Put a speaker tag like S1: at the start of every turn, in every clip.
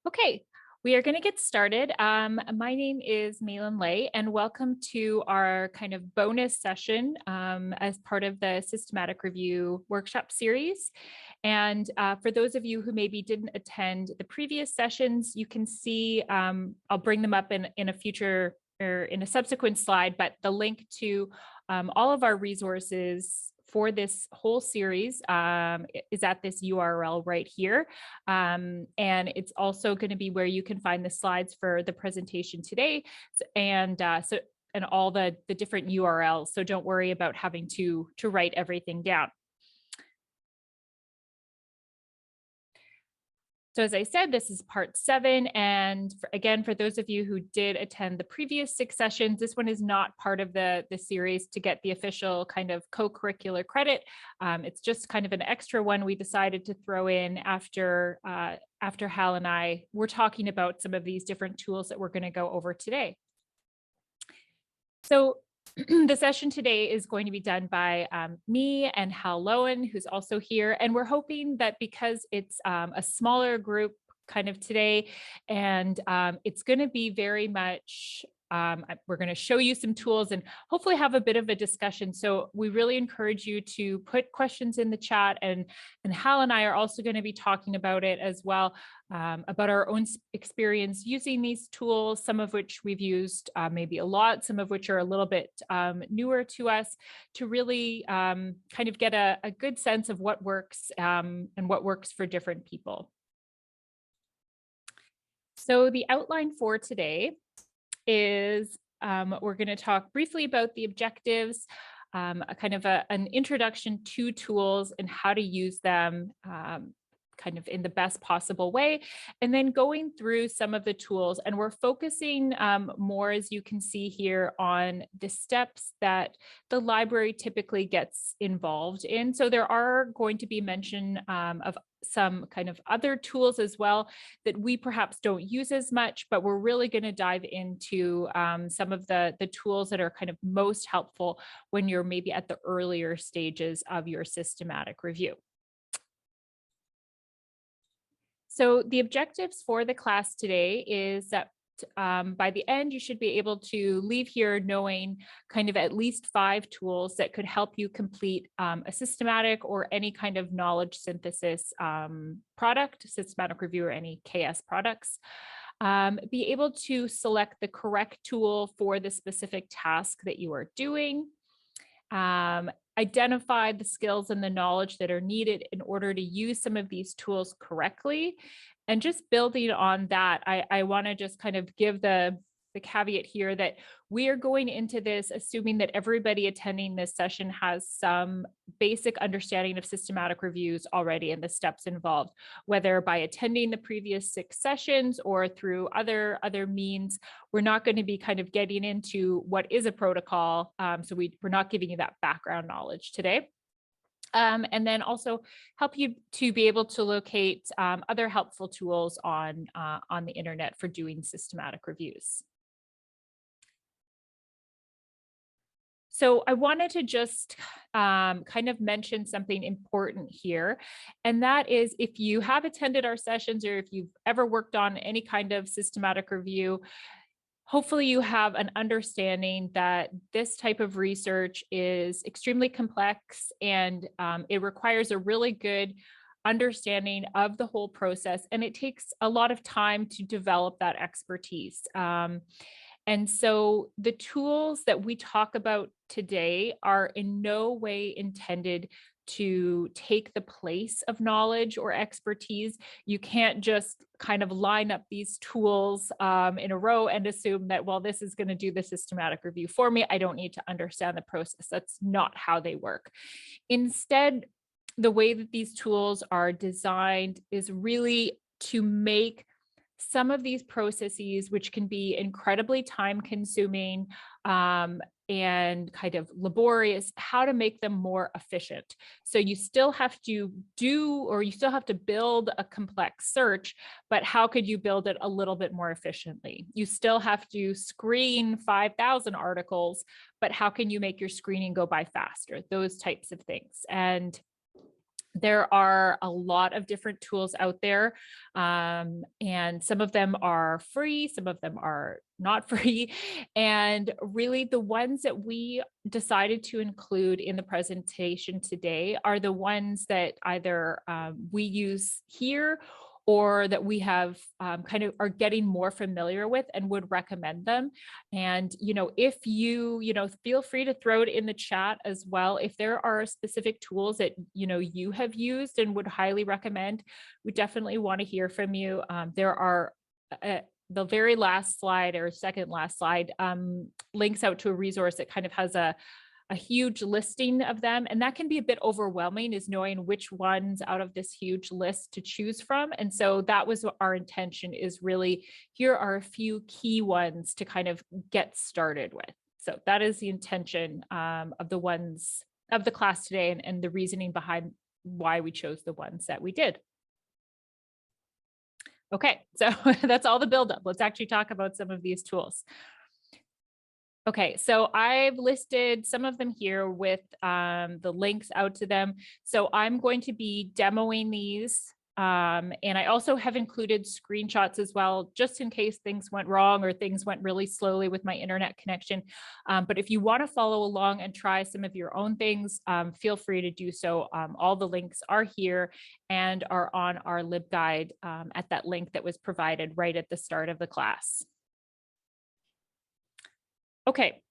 S1: Okay, we are going to get started. My name is Malin Lay, and welcome to our kind of bonus session as part of the Systematic Review workshop series. And for those of you who maybe didn't attend the previous sessions, you can see, I'll bring them up in a future or in a subsequent slide, but the link to all of our resources for this whole series is at this URL right here. And it's also going to be where you can find the slides for the presentation today and all the different URLs. So don't worry about having to write everything down. So as I said, this is part 7. And again, for those of you who did attend the previous 6 sessions, this one is not part of the series to get the official kind of co-curricular credit. It's just kind of an extra one we decided to throw in after Hal and I were talking about some of these different tools that we're going to go over today. So the session today is going to be done by me and Hal Lowen, who's also here. And we're hoping that because it's a smaller group kind of today, and it's going to be very much, we're going to show you some tools and hopefully have a bit of a discussion. So we really encourage you to put questions in the chat, and Hal and I are also going to be talking about it as well, about our own experience using these tools, some of which we've used maybe a lot, some of which are a little bit newer to us, to really kind of get a good sense of what works and what works for different people. So the outline for today is we're going to talk briefly about the objectives, a kind of an introduction to tools and how to use them kind of in the best possible way, and then going through some of the tools. And we're focusing more, as you can see here, on the steps that the library typically gets involved in. So there are going to be mention of some kind of other tools as well that we perhaps don't use as much, but we're really going to dive into some of the tools that are kind of most helpful when you're maybe at the earlier stages of your systematic review. So the objectives for the class today is that by the end, you should be able to leave here knowing kind of at least 5 tools that could help you complete a systematic or any kind of knowledge synthesis product, systematic review, or any KS products. Be able to select the correct tool for the specific task that you are doing. Identify the skills and the knowledge that are needed in order to use some of these tools correctly. And just building on that, I want to just kind of give the caveat here that we are going into this assuming that everybody attending this session has some basic understanding of systematic reviews already and the steps involved, whether by attending the previous 6 sessions or through other means. We're not going to be kind of getting into what is a protocol. So we're not giving you that background knowledge today. And then also help you to be able to locate other helpful tools on the internet for doing systematic reviews. So I wanted to just kind of mention something important here, and that is if you have attended our sessions or if you've ever worked on any kind of systematic review, hopefully you have an understanding that this type of research is extremely complex and it requires a really good understanding of the whole process, and it takes a lot of time to develop that expertise. And so the tools that we talk about today are in no way intended to take the place of knowledge or expertise. You can't just kind of line up these tools in a row and assume that, well, this is going to do the systematic review for me. I don't need to understand the process. That's not how they work. Instead, the way that these tools are designed is really to make some of these processes, which can be incredibly time consuming and kind of laborious, how to make them more efficient. So you still have to you still have to build a complex search, but how could you build it a little bit more efficiently? You still have to screen 5,000 articles, but how can you make your screening go by faster? Those types of things. And There are a lot of different tools out there, and some of them are free, some of them are not free. And really, the ones that we decided to include in the presentation today are the ones that either we use here or that we have kind of are getting more familiar with and would recommend them. And, if you, feel free to throw it in the chat as well. If there are specific tools that, you have used and would highly recommend, we definitely want to hear from you. There are the very last slide or second last slide links out to a resource that kind of has a huge listing of them. And that can be a bit overwhelming, is knowing which ones out of this huge list to choose from. And so that was our intention, is really, here are a few key ones to kind of get started with. So that is the intention of the ones of the class today, and the reasoning behind why we chose the ones that we did. Okay, so that's all the buildup. Let's actually talk about some of these tools. Okay, so I've listed some of them here with the links out to them. So I'm going to be demoing these. And I also have included screenshots as well, just in case things went wrong or things went really slowly with my internet connection. But if you want to follow along and try some of your own things, feel free to do so. All the links are here and are on our LibGuide at that link that was provided right at the start of the class. Okay,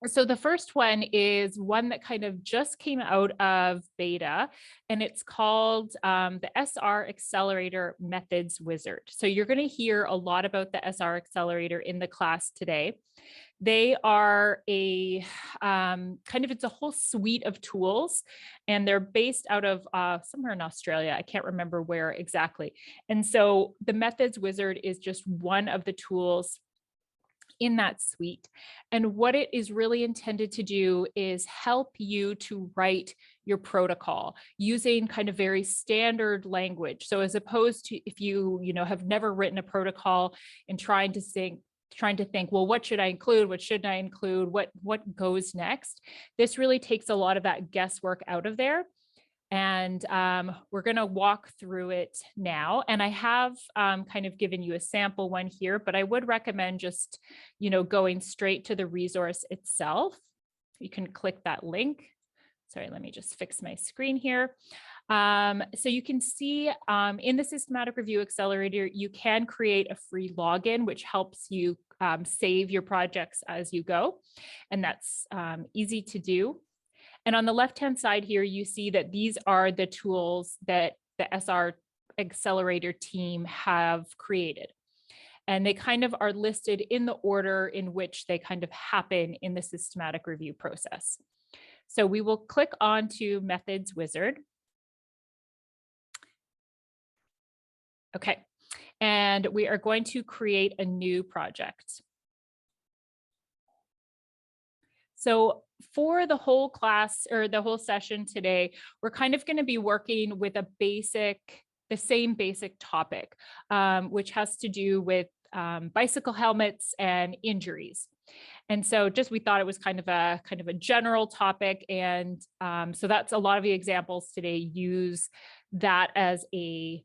S1: so the first one is one that kind of just came out of beta, and it's called the SR Accelerator Methods Wizard. So you're going to hear a lot about the SR Accelerator in the class today. They are a it's a whole suite of tools, and they're based out of somewhere in Australia. I can't remember where exactly. And so the Methods Wizard is just one of the tools in that suite. And what it is really intended to do is help you to write your protocol using kind of very standard language. So as opposed to if you have never written a protocol and trying to think, well, what should I include? What shouldn't I include? What goes next? This really takes a lot of that guesswork out of there. And we're going to walk through it now. And I have kind of given you a sample one here, but I would recommend just, going straight to the resource itself. You can click that link. Sorry, let me just fix my screen here. So you can see in the Systematic Review Accelerator, you can create a free login, which helps you save your projects as you go. And that's easy to do. And on the left-hand side here, you see that these are the tools that the SR Accelerator team have created. And they kind of are listed in the order in which they kind of happen in the systematic review process. So we will click on to Methods Wizard. Okay, and we are going to create a new project. So for the whole class or the whole session today, we're kind of going to be working with the same basic topic, which has to do with bicycle helmets and injuries. And so we thought it was kind of a general topic. And so that's a lot of the examples today use that as a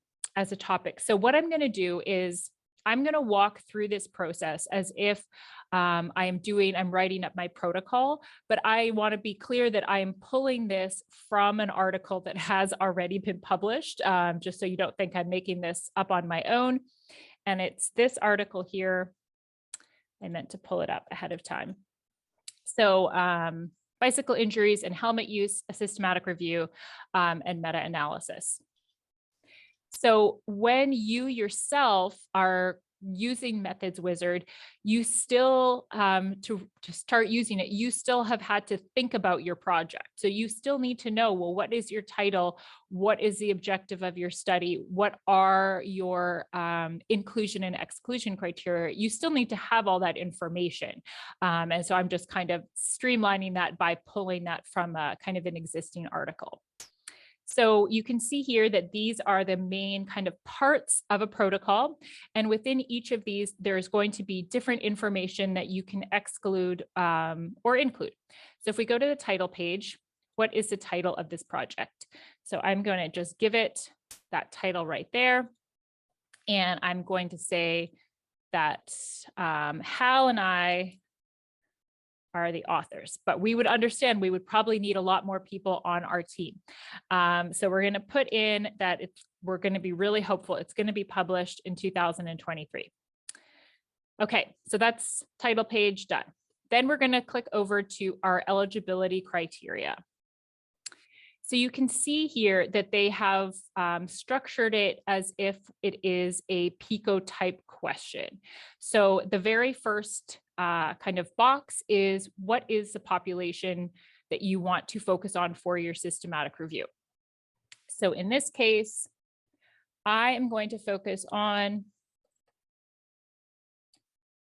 S1: topic. So what I'm going to do is I'm going to walk through this process as if I'm writing up my protocol, but I want to be clear that I am pulling this from an article that has already been published, just so you don't think I'm making this up on my own. And it's this article here. I meant to pull it up ahead of time. So bicycle injuries and helmet use, a systematic review, and meta-analysis. So when you yourself are using Methods Wizard, you still, to start using it, you still have had to think about your project. So you still need to know, well, what is your title? What is the objective of your study? What are your inclusion and exclusion criteria? You still need to have all that information. And so I'm just kind of streamlining that by pulling that from kind of an existing article. So you can see here that these are the main kind of parts of a protocol. And within each of these, there's going to be different information that you can exclude or include. So if we go to the title page, what is the title of this project? So I'm going to just give it that title right there. And I'm going to say that Hal and I are the authors, but we would understand we would probably need a lot more people on our team. So we're going to put in that we're going to be really hopeful it's going to be published in 2023. Okay, so that's title page done. Then we're going to click over to our eligibility criteria. So you can see here that they have structured it as if it is a PICO type question. So the very first kind of box is, what is the population that you want to focus on for your systematic review? So in this case, I am going to focus on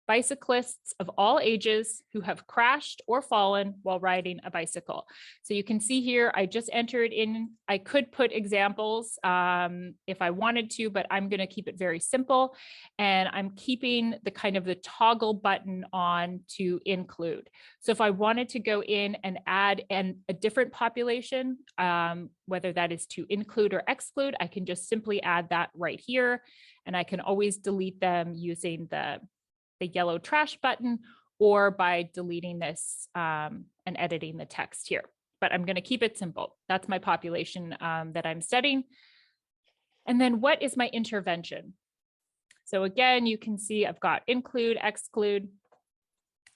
S1: bicyclists of all ages who have crashed or fallen while riding a bicycle. So you can see here, I just entered in, I could put examples if I wanted to, but I'm going to keep it very simple. And I'm keeping the kind of the toggle button on to include. So if I wanted to go in and add a different population, whether that is to include or exclude, I can just simply add that right here. And I can always delete them using the yellow trash button or by deleting this and editing the text here. But I'm going to keep it simple. That's my population that I'm studying. And then what is my intervention? So again, you can see I've got include, exclude,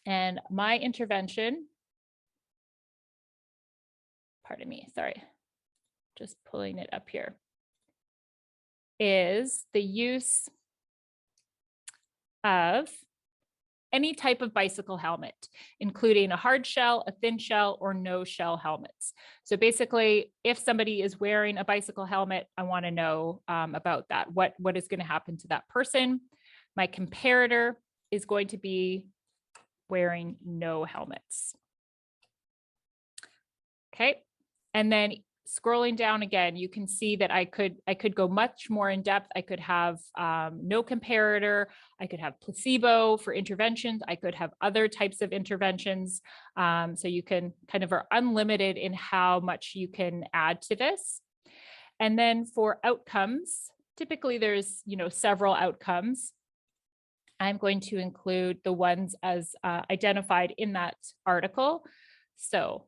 S1: and my intervention, pardon me, sorry, just pulling it up here, is the use of any type of bicycle helmet, including a hard shell, a thin shell, or no shell helmets. So basically, if somebody is wearing a bicycle helmet, I want to know about that. What is going to happen to that person? My comparator is going to be wearing no helmets. Okay, and then scrolling down again, you can see that I could go much more in depth. I could have no comparator. I could have placebo for interventions. I could have other types of interventions. So you can kind of are unlimited in how much you can add to this. And then for outcomes, typically there's several outcomes. I'm going to include the ones as identified in that article. So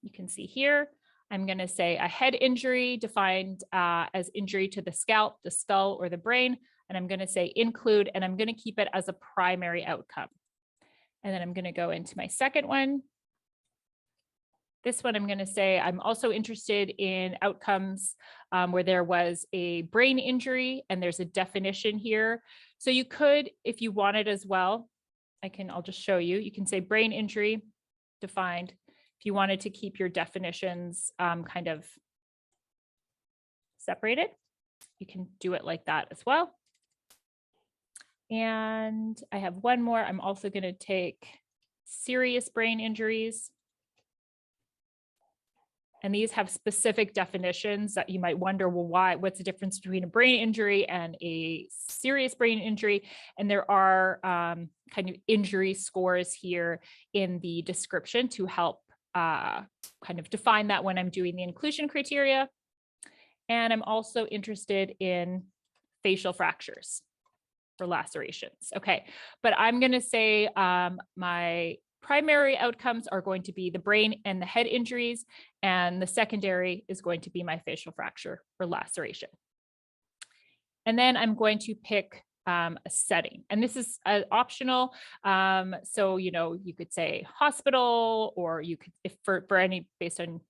S1: you can see here, I'm going to say a head injury defined as injury to the scalp, the skull, or the brain. And I'm going to say include, and I'm going to keep it as a primary outcome. And then I'm going to go into my second one. This one, I'm going to say I'm also interested in outcomes where there was a brain injury, and there's a definition here. So you could, if you wanted as well, I'll just show you. You can say brain injury defined. If you wanted to keep your definitions kind of separated, you can do it like that as well. And I have one more. I'm also going to take serious brain injuries. And these have specific definitions that you might wonder, well, what's the difference between a brain injury and a serious brain injury? And there are kind of injury scores here in the description to help kind of define that when I'm doing the inclusion criteria. And I'm also interested in facial fractures or lacerations. Okay, but I'm going to say my primary outcomes are going to be the brain and the head injuries, and the secondary is going to be my facial fracture or laceration. And then I'm going to pick a setting, and this is optional. So, you could say hospital, or you could, if for any, based on,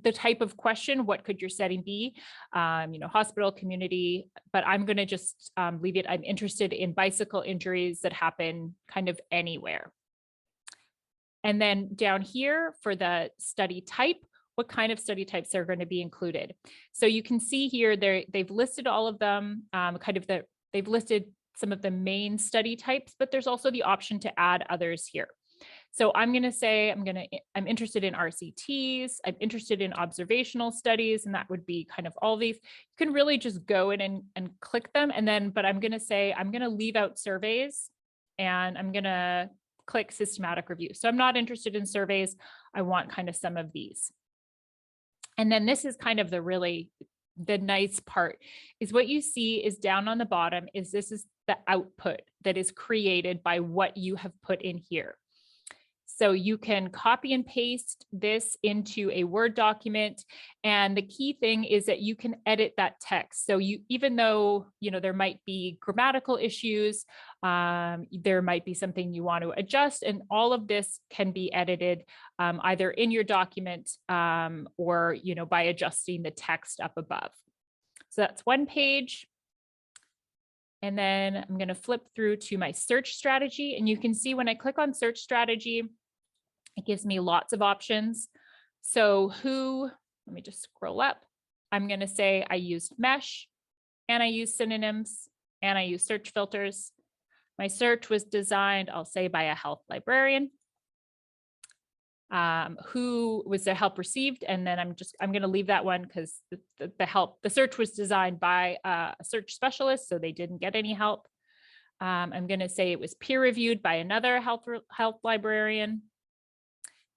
S1: the type of question, what could your setting be? Hospital, community, but I'm going to just leave it. I'm interested in bicycle injuries that happen kind of anywhere. And then down here for the study type, what kind of study types are going to be included. So you can see here, they've listed all of them, they've listed some of the main study types, but there's also the option to add others here. So I'm going to say, I'm interested in RCTs, I'm interested in observational studies, and that would be kind of all these. You can really just go in and click them. And then, but I'm going to say, I'm going to leave out surveys, and I'm going to click systematic review. So I'm not interested in surveys. I want kind of some of these. And then this is kind of the nice part is what you see is down on the bottom is this is the output that is created by what you have put in here. So you can copy and paste this into a Word document. And the key thing is that you can edit that text. So even though, there might be grammatical issues, there might be something you want to adjust, and all of this can be edited either in your document or, by adjusting the text up above. So that's one page. And then I'm going to flip through to my search strategy. And you can see when I click on search strategy, it gives me lots of options. So let me just scroll up. I'm going to say I used mesh, and I use synonyms, and I use search filters. My search was designed, I'll say, by a health librarian. Who was the help received? And then I'm going to leave that one because the search was designed by a search specialist, so they didn't get any help. I'm going to say it was peer reviewed by another health librarian.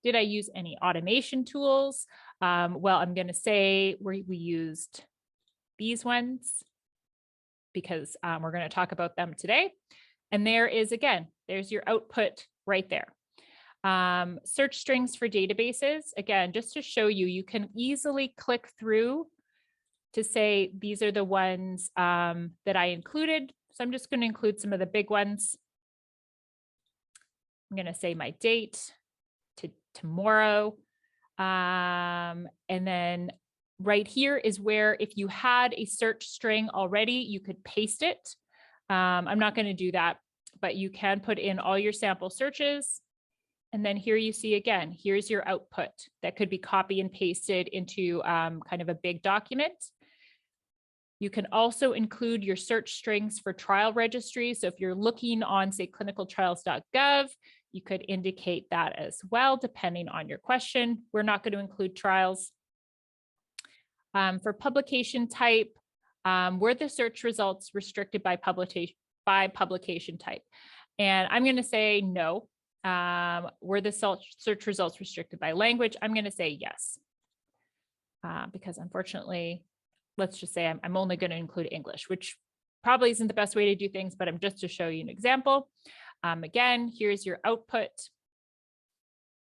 S1: Did I use any automation tools? Well, I'm going to say we used these ones because we're going to talk about them today. And there's your output right there. Search strings for databases. Again, just to show you, you can easily click through to say, these are the ones that I included. So I'm just going to include some of the big ones. I'm going to say my date to tomorrow. And then right here is where if you had a search string already, you could paste it. I'm not going to do that, but you can put in all your sample searches. And then here you see again, here's your output that could be copy and pasted into kind of a big document. You can also include your search strings for trial registries. So if you're looking on, say, clinicaltrials.gov, you could indicate that as well, depending on your question. We're not going to include trials. For publication type, were the search results restricted by publication type? And I'm going to say no. Were the search results restricted by language? I'm going to say yes. Because unfortunately, let's just say I'm only going to include English, which probably isn't the best way to do things, but I'm just to show you an example. Again, here's your output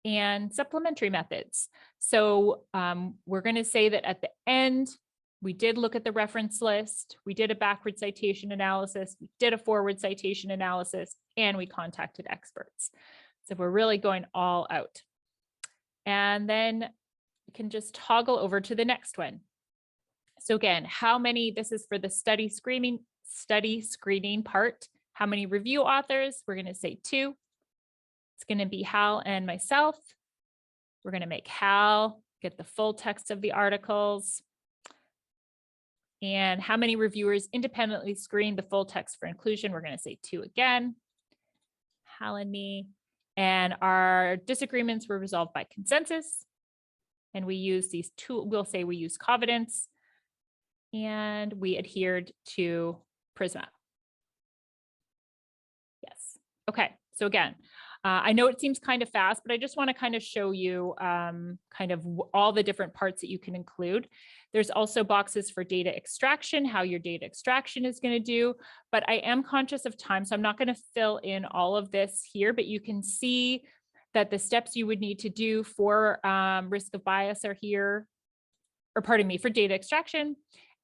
S1: and supplementary methods. So we're going to say that at the end, we did look at the reference list, we did a backward citation analysis, we did a forward citation analysis, and we contacted experts. So we're really going all out. And then you can just toggle over to the next one. So again, this is for the study screening part. How many review authors? We're going to say 2. It's going to be Hal and myself. We're going to make Hal get the full text of the articles. And how many reviewers independently screened the full text for inclusion? We're going to say 2 again. Hal and me. And our disagreements were resolved by consensus. And we use these two, we'll say we use Covidence, and we adhered to Prisma. Yes. Okay. So again, I know it seems kind of fast, but I just want to kind of show you kind of all the different parts that you can include. There's also boxes for data extraction, how your data extraction is going to do, but I am conscious of time, so I'm not going to fill in all of this here, but you can see that the steps you would need to do for risk of bias are here, or pardon me, for data extraction,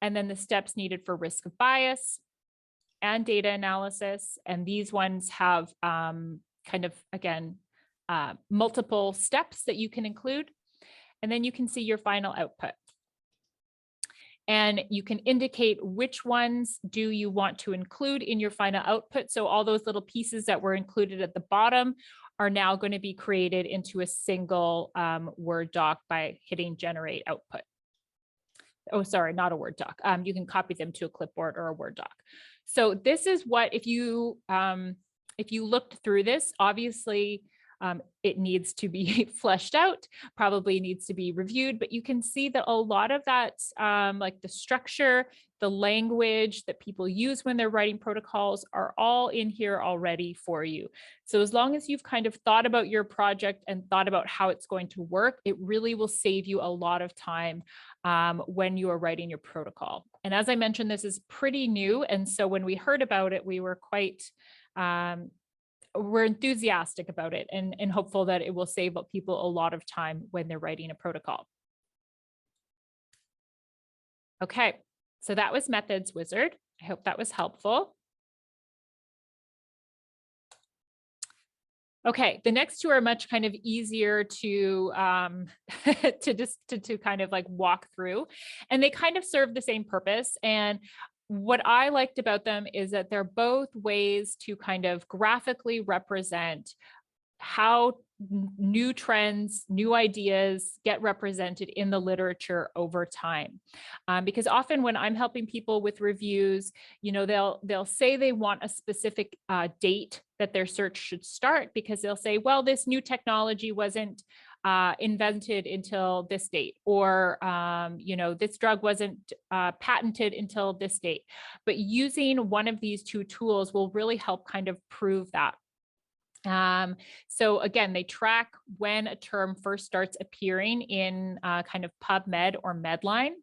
S1: and then the steps needed for risk of bias and data analysis. And these ones have kind of, again, multiple steps that you can include. And then you can see your final output. And you can indicate which ones do you want to include in your final output. So all those little pieces that were included at the bottom are now going to be created into a single Word doc by hitting generate output. Oh, sorry, not a Word doc. You can copy them to a clipboard or a Word doc. So this is what, if you looked through this, obviously It needs to be fleshed out, probably needs to be reviewed, but you can see that a lot of that, like the structure, the language that people use when they're writing protocols are all in here already for you. So as long as you've kind of thought about your project and thought about how it's going to work, it really will save you a lot of time when you are writing your protocol. And as I mentioned, this is pretty new. And so when we heard about it, we were quite, we're enthusiastic about it and hopeful that it will save people a lot of time when they're writing a protocol. Okay, so that was Methods Wizard. I hope that was helpful. Okay, the next two are much kind of easier to to kind of like walk through, and they kind of serve the same purpose. And what I liked about them is that they're both ways to kind of graphically represent how new trends, new ideas get represented in the literature over time. Because often when I'm helping people with reviews, you know, they'll say they want a specific date that their search should start, because they'll say, well, this new technology wasn't invented until this date, or you know, this drug wasn't patented until this date. But using one of these two tools will really help kind of prove that. So again, they track when a term first starts appearing in kind of Pubmed or Medline.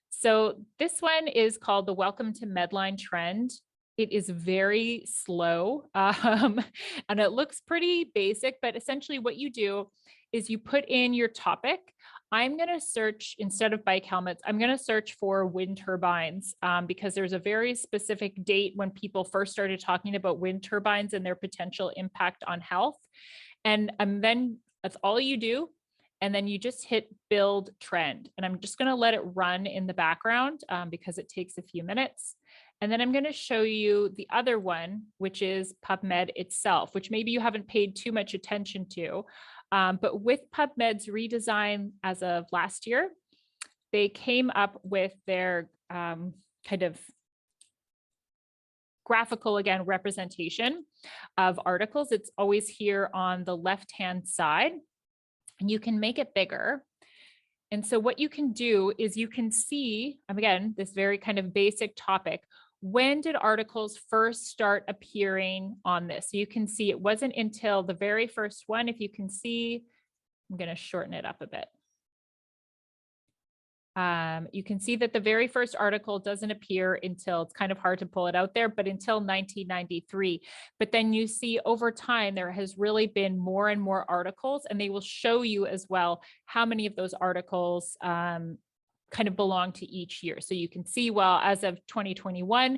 S1: So this one is called the Welcome to Medline trend. It is very slow and it looks pretty basic, but essentially what you do is you put in your topic. I'm going to search, instead of bike helmets, I'm going to search for wind turbines because there's a very specific date when people first started talking about wind turbines and their potential impact on health. And then that's all you do. And then you just hit build trend. And I'm just going to let it run in the background because it takes a few minutes. And then I'm going to show you the other one, which is Pubmed itself, which maybe you haven't paid too much attention to. But with Pubmed's redesign as of last year, they came up with their kind of graphical, again, representation of articles. It's always here on the left-hand side, and you can make it bigger. And so what you can do is you can see, again, this very kind of basic topic. When did articles first start appearing on this? So you can see it wasn't until the very first one. If you can see, I'm going to shorten it up a bit. You can see that the very first article doesn't appear until, it's kind of hard to pull it out there, but until 1993. But then you see over time, there has really been more and more articles, and they will show you as well how many of those articles kind of belong to each year. So you can see, well, as of 2021,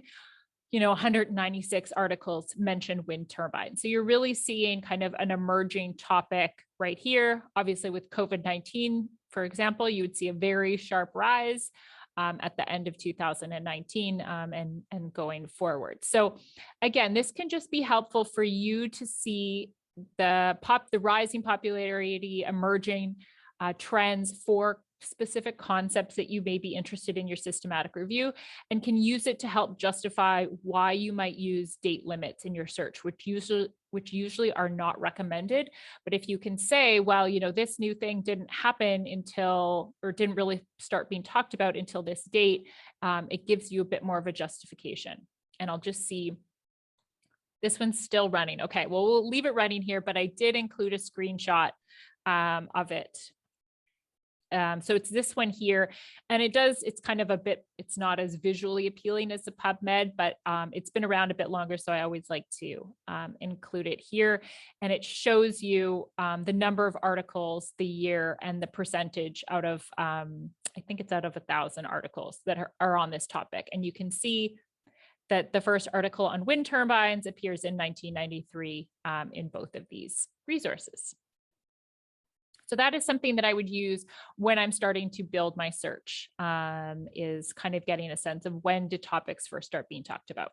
S1: you know, 196 articles mention wind turbines. So you're really seeing kind of an emerging topic right here. Obviously with COVID-19, for example, you would see a very sharp rise at the end of 2019 and going forward. So again, this can just be helpful for you to see the rising popularity, emerging trends for specific concepts that you may be interested in your systematic review, and can use it to help justify why you might use date limits in your search, which usually are not recommended. But if you can say, well, you know, this new thing didn't happen until, or didn't really start being talked about until this date, it gives you a bit more of a justification. And I'll just see, this one's still running. Okay, well, we'll leave it running here, but I did include a screenshot of it. So it's this one here, and it's kind of a bit, it's not as visually appealing as the Pubmed, but it's been around a bit longer, so I always like to include it here. And it shows you the number of articles, the year, and the percentage out of, I think it's out of 1,000 articles that are on this topic. And you can see that the first article on wind turbines appears in 1993 in both of these resources. So that is something that I would use when I'm starting to build my search, is kind of getting a sense of when did topics first start being talked about.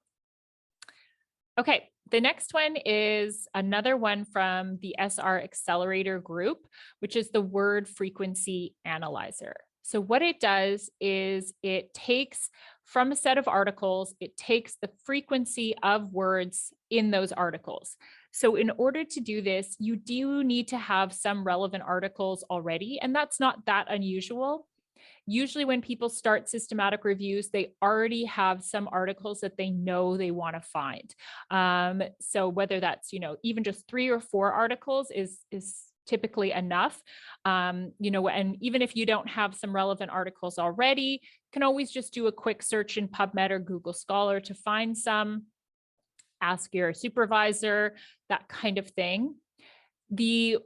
S1: Okay, the next one is another one from the SR Accelerator group, which is the word frequency analyzer. So what it does is it takes from a set of articles, it takes the frequency of words in those articles. So in order to do this, you do need to have some relevant articles already, and that's not that unusual. Usually when people start systematic reviews, they already have some articles that they know they want to find. So whether that's, even just 3 or 4 articles is typically enough. And even if you don't have some relevant articles already, you can always just do a quick search in PubMed or Google Scholar to find some, ask your supervisor, that kind of thing. The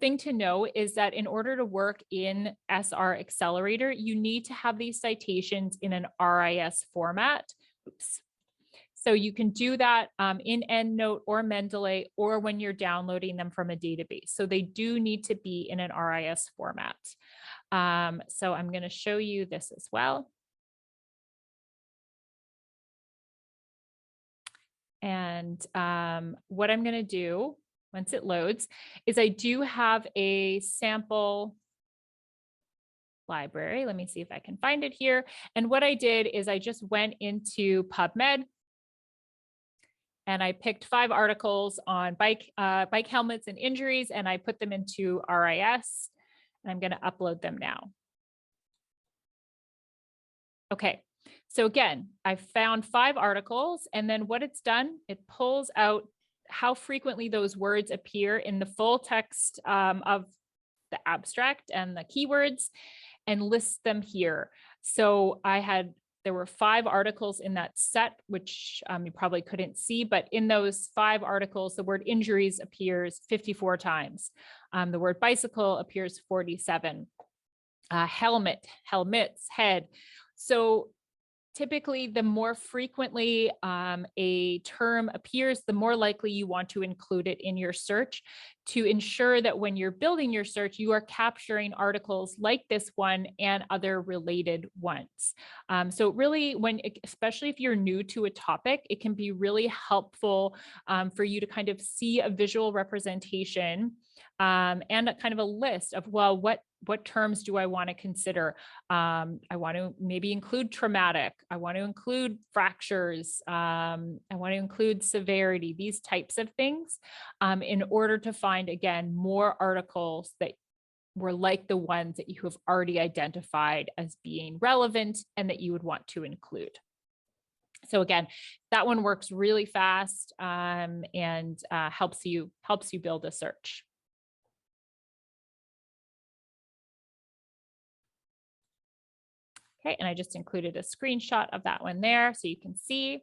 S1: thing to know is that in order to work in SR Accelerator, you need to have these citations in an RIS format. Oops. So you can do that in EndNote or Mendeley, or when you're downloading them from a database. So they do need to be in an RIS format. So I'm going to show you this as well. And what I'm going to do once it loads is I do have a sample library. Let me see if I can find it here. And what I did is I just went into PubMed and I picked 5 articles on bike helmets and injuries, and I put them into RIS, and I'm going to upload them now. Okay. So again, I found 5 articles, and then what it's done, it pulls out how frequently those words appear in the full text of the abstract and the keywords, and lists them here. So there were 5 articles in that set, which you probably couldn't see, but in those 5 articles, the word injuries appears 54 times. The word bicycle appears 47. Helmet, helmets, head. So typically, the more frequently a term appears, the more likely you want to include it in your search to ensure that when you're building your search, you are capturing articles like this one and other related ones. So really, especially if you're new to a topic, it can be really helpful for you to kind of see a visual representation and a kind of a list of, well, what terms do I want to consider? I want to maybe include traumatic. I want to include fractures. I want to include severity, these types of things, in order to find, again, more articles that were like the ones that you have already identified as being relevant and that you would want to include. So again, that one works really fast and helps you build a search. Okay, and I just included a screenshot of that one there so you can see.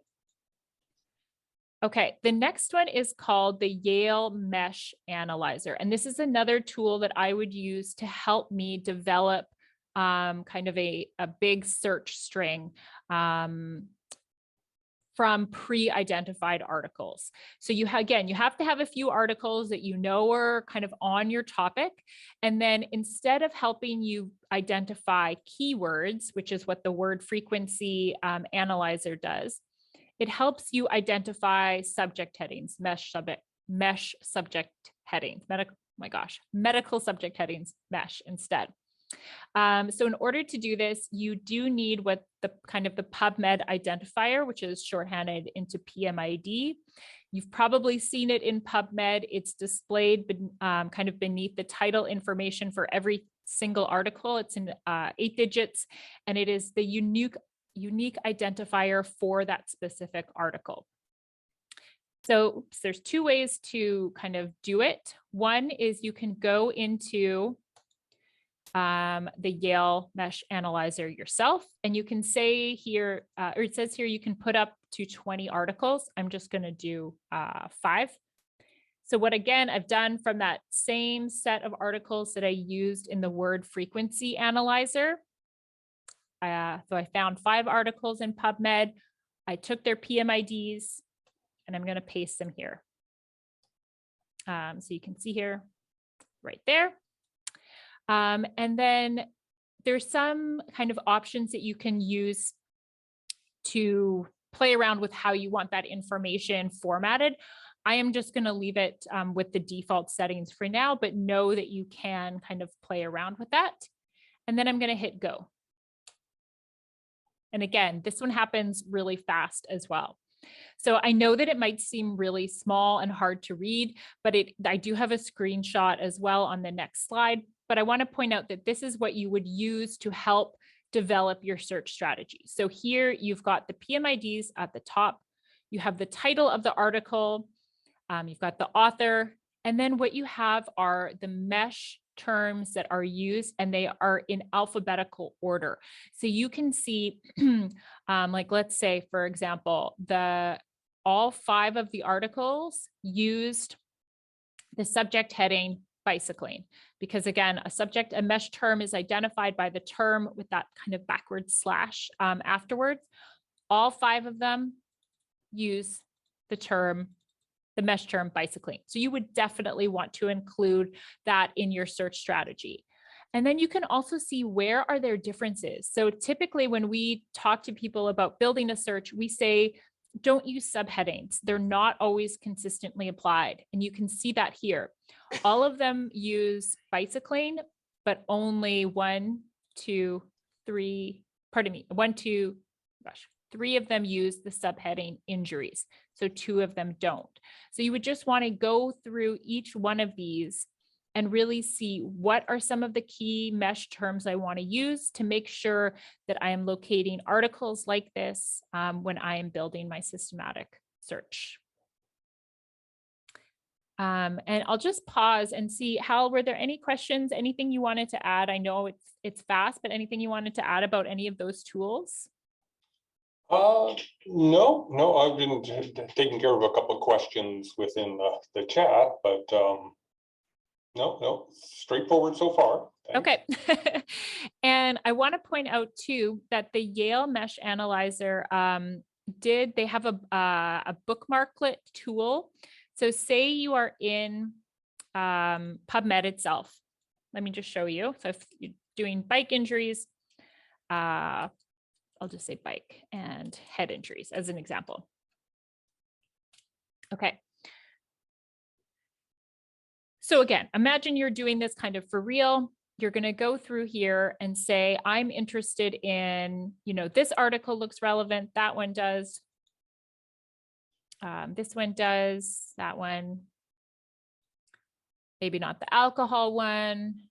S1: Okay, the next one is called the Yale Mesh Analyzer. And this is another tool that I would use to help me develop kind of a big search string from pre-identified articles. So you have to have a few articles that you know are kind of on your topic. And then instead of helping you identify keywords, which is what the word frequency analyzer does, it helps you identify subject headings, mesh subject headings, medical subject headings, mesh instead. So in order to do this, you do need what the PubMed identifier, which is shorthanded into PMID. You've probably seen it in PubMed. It's displayed kind of beneath the title information for every single article. It's in 8 digits, and it is the unique identifier for that specific article. So there's 2 ways to kind of do it. One is you can go into the Yale Mesh Analyzer yourself, and you can say here, or it says here, you can put up to 20 articles. I'm just going to do 5. So what, again, I've done from that same set of articles that I used in the word frequency analyzer. So I found 5 articles in PubMed. I took their PMIDs and I'm going to paste them here. So you can see here, right there. And then there's some kind of options that you can use to play around with how you want that information formatted. I am just going to leave it with the default settings for now, but know that you can kind of play around with that. And then I'm going to hit go. And again, this one happens really fast as well. So I know that it might seem really small and hard to read, but I do have a screenshot as well on the next slide. But I want to point out that this is what you would use to help develop your search strategy. So here you've got the PMIDs at the top. You have the title of the article. You've got the author. And then what you have are the mesh terms that are used, and they are in alphabetical order. So you can see, like, let's say, for example, all 5 of the articles used the subject heading bicycling, because again, a mesh term is identified by the term with that kind of backwards slash afterwards. All 5 of them use the mesh term bicycling. So you would definitely want to include that in your search strategy. And then you can also see where are there differences. So typically when we talk to people about building a search, we say, don't use subheadings. They're not always consistently applied. And you can see that here. All of them use bicycling, but only 3 of them use the subheading injuries. So 2 of them don't. So you would just want to go through each one of these and really see what are some of the key mesh terms I want to use to make sure that I am locating articles like this when I am building my systematic search. And I'll just pause and see, Hal, were there any questions, anything you wanted to add? I know it's fast, but anything you wanted to add about any of those tools?
S2: No, I've been taking care of a couple of questions within the chat, but no, straightforward so far. Thanks.
S1: Okay. And I want to point out too that the Yale Mesh Analyzer they have a Bookmarklet tool. So say you are in PubMed itself. Let me just show you. So if you're doing bike injuries, I'll just say bike and head injuries as an example. Okay. So again, imagine you're doing this kind of for real. You're going to go through here and say, I'm interested in, this article looks relevant. That one does. This one does. That one. Maybe not the alcohol one.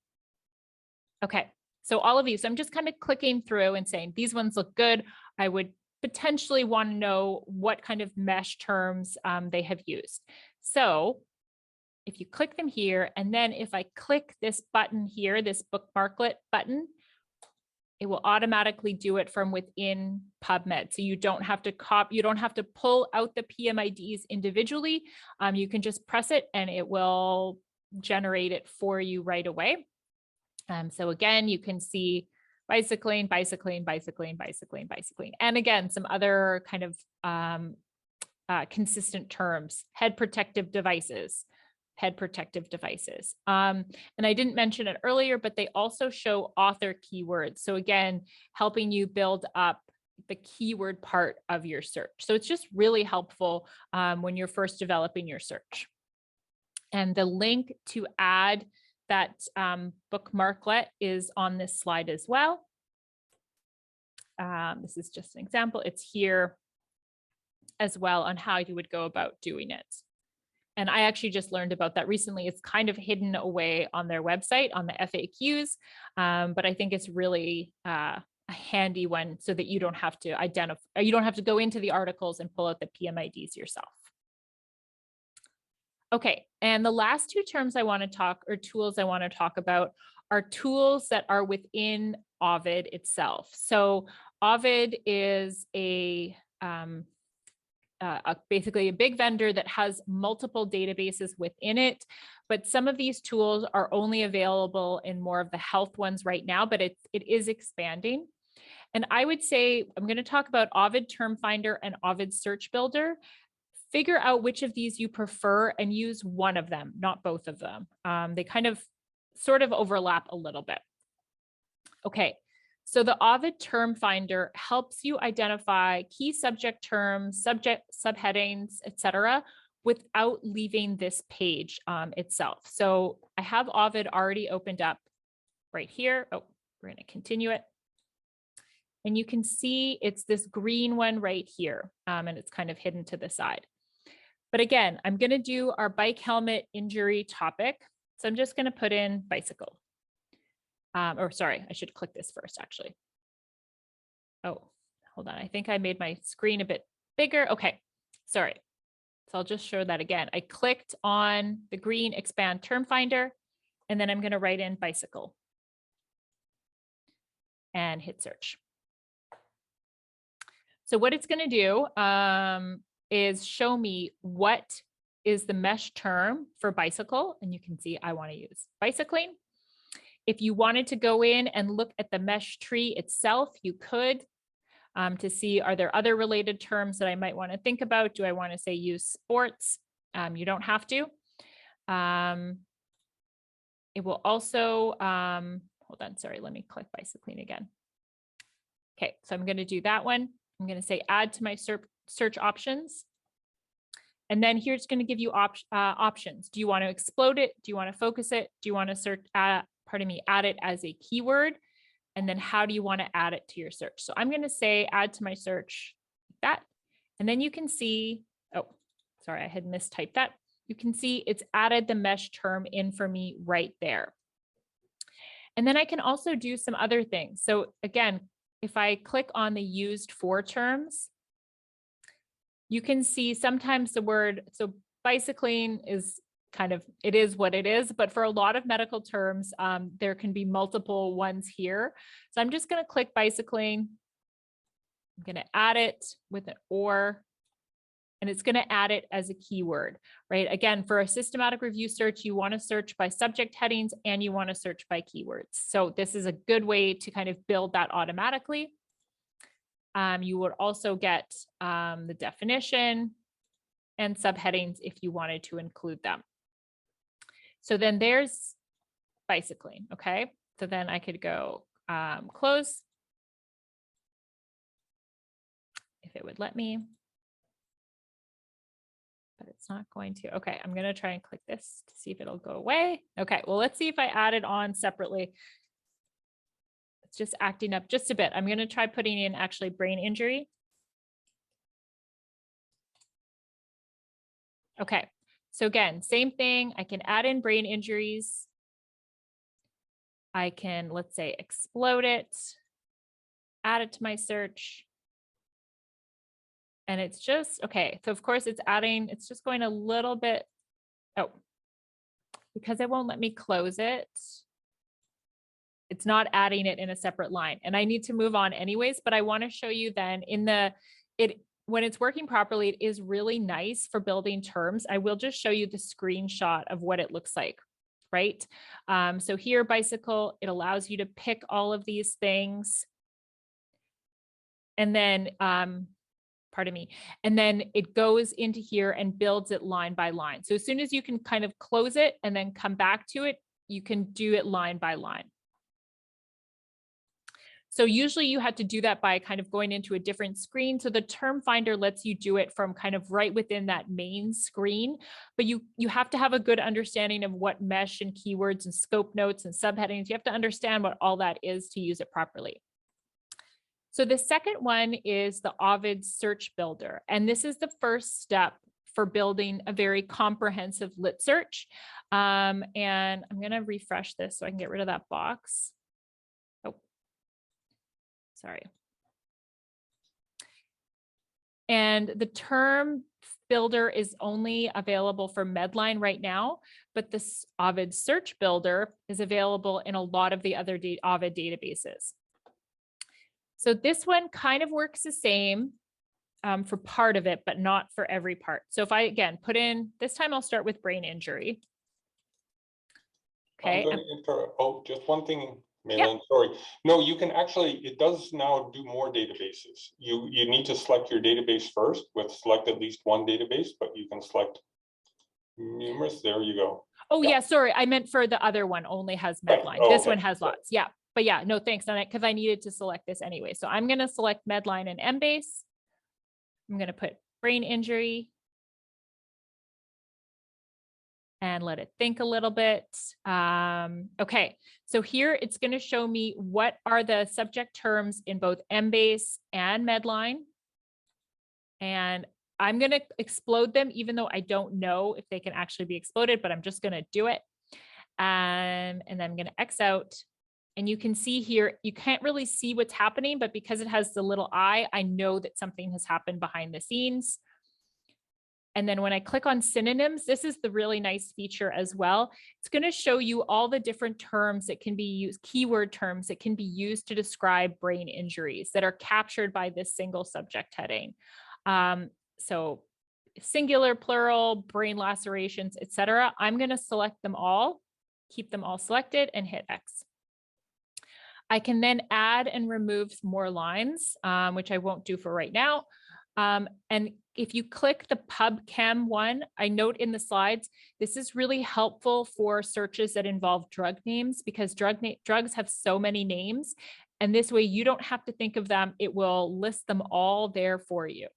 S1: Okay. So all of these, I'm just kind of clicking through and saying, these ones look good. I would potentially want to know what kind of mesh terms they have used. So if you click them here, and then if I click this button here, this Bookmarklet button, it will automatically do it from within PubMed. So you don't have to pull out the PMIDs individually. You can just press it and it will generate it for you right away. So again, you can see bicycling, bicycling, bicycling, bicycling, bicycling. And again, some other kind of consistent terms, head protective devices. And I didn't mention it earlier, but they also show author keywords. So again, helping you build up the keyword part of your search. So it's just really helpful when you're first developing your search. And the link to add that Bookmarklet is on this slide as well. This is just an example. It's here as well on how you would go about doing it. And I actually just learned about that recently. It's kind of hidden away on their website on the FAQs, but I think it's really a handy one so that you don't have to go into the articles and pull out the PMIDs yourself. Okay, and the last 2 terms I want to talk, or tools I want to talk about, are tools that are within Ovid itself. So Ovid is basically a big vendor that has multiple databases within it, but some of these tools are only available in more of the health ones right now, but it is expanding. And I would say, I'm going to talk about Ovid Term Finder and Ovid Search Builder. Figure out which of these you prefer and use one of them, not both of them. They kind of sort of overlap a little bit. Okay. So the Ovid Term Finder helps you identify key subject terms, subheadings, etc., without leaving this page itself. So I have Ovid already opened up right here. Oh, we're going to continue it. And you can see it's this green one right here, and it's kind of hidden to the side. But again, I'm going to do our bike helmet injury topic. So I'm just going to put in bicycle. Or sorry, I should click this first, actually. Oh, hold on. I think I made my screen a bit bigger. Okay, sorry. So I'll just show that again. I clicked on the green expand term finder, and then I'm going to write in bicycle and hit search. So what it's going to do is show me what is the mesh term for bicycle. And you can see I want to use bicycling. If you wanted to go in and look at the mesh tree itself, you could to see, are there other related terms that I might want to think about? Do I want to say use sports? You don't have to. It will also, hold on, sorry, let me click bicycling again. Okay, so I'm going to do that one. I'm going to say add to my search options. And then here's going to give you options. Do you want to explode it? Do you want to focus it? Do you want to search, add it as a keyword? And then how do you want to add it to your search? So I'm going to say add to my search like that. And then you can see, oh, sorry, I had mistyped that. You can see it's added the mesh term in for me right there. And then I can also do some other things. So again, if I click on the used for terms, you can see sometimes the word, so bicycling is kind of, it is what it is, but for a lot of medical terms, there can be multiple ones here. So I'm just going to click bicycling. I'm going to add it with an or, and it's going to add it as a keyword, right? Again, for a systematic review search, you want to search by subject headings and you want to search by keywords. So this is a good way to kind of build that automatically. You would also get the definition and subheadings if you wanted to include them. So then there's bicycling, okay? So then I could go close if it would let me, but it's not going to. Okay, I'm gonna try and click this to see if it'll go away. Okay, well, let's see if I add it on separately. It's just acting up just a bit. I'm gonna try putting in actually brain injury. Okay, so again, same thing. I can add in brain injuries. I can, let's say, explode it, add it to my search. And it's just, okay, so of course it's adding, it's just going a little bit, oh, because it won't let me close it. It's not adding it in a separate line. And I need to move on anyways, but I want to show you then in the, when it's working properly, it is really nice for building terms. I will just show you the screenshot of what it looks like, right? So here, bicycle, it allows you to pick all of these things. And then, pardon me, and then it goes into here and builds it line by line. So as soon as you can kind of close it and then come back to it, you can do it line by line. So usually you had to do that by kind of going into a different screen. So the term finder lets you do it from kind of right within that main screen, but you have to have a good understanding of what mesh and keywords and scope notes and subheadings. You have to understand what all that is to use it properly. So the second one is the Ovid search builder. And this is the first step for building a very comprehensive lit search. And I'm going to refresh this so I can get rid of that box. Oh, sorry. And the term builder is only available for Medline right now, but this Ovid search builder is available in a lot of the other Ovid databases. So this one kind of works the same for part of it, but not for every part. So if I, again, put in, this time I'll start with brain injury. Okay.
S2: Oh, just one thing, Maylin, sorry. No, you can actually, it does now do more databases. You need to select your database first with select at least one database, but you can select numerous. There you go.
S1: Oh yeah, sorry. I meant for the other one only has Medline. Right. Oh, this one has lots. Yeah. But yeah, no, thanks on it because I needed to select this anyway. So I'm going to select Medline and Embase. I'm going to put brain injury. and let it think a little bit. Okay, so here it's going to show me what are the subject terms in both Embase and Medline. And I'm going to explode them, even though I don't know if they can actually be exploded, but I'm just going to do it. And then I'm going to X out. And you can see here, you can't really see what's happening, but because it has the little eye, I know that something has happened behind the scenes. And then when I click on synonyms, this is the really nice feature as well. It's going to show you all the different terms that can be used, keyword terms that can be used to describe brain injuries that are captured by this single subject heading. So singular, plural, brain lacerations, etc. I'm going to select them all, keep them all selected, and hit X. I can then add and remove more lines, which I won't do for right now. And if you click the PubChem one, I note in the slides, this is really helpful for searches that involve drug names because drugs have so many names. And this way you don't have to think of them. It will list them all there for you.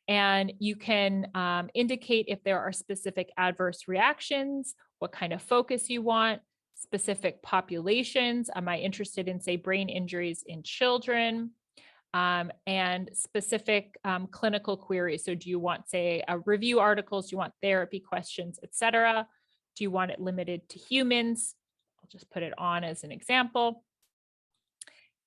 S1: And you can indicate if there are specific adverse reactions, what kind of focus you want, specific populations. Am I interested in, say, brain injuries in children? And specific clinical queries. So do you want, say, review articles? Do you want therapy questions, etc.? Do you want it limited to humans? I'll just put it on as an example.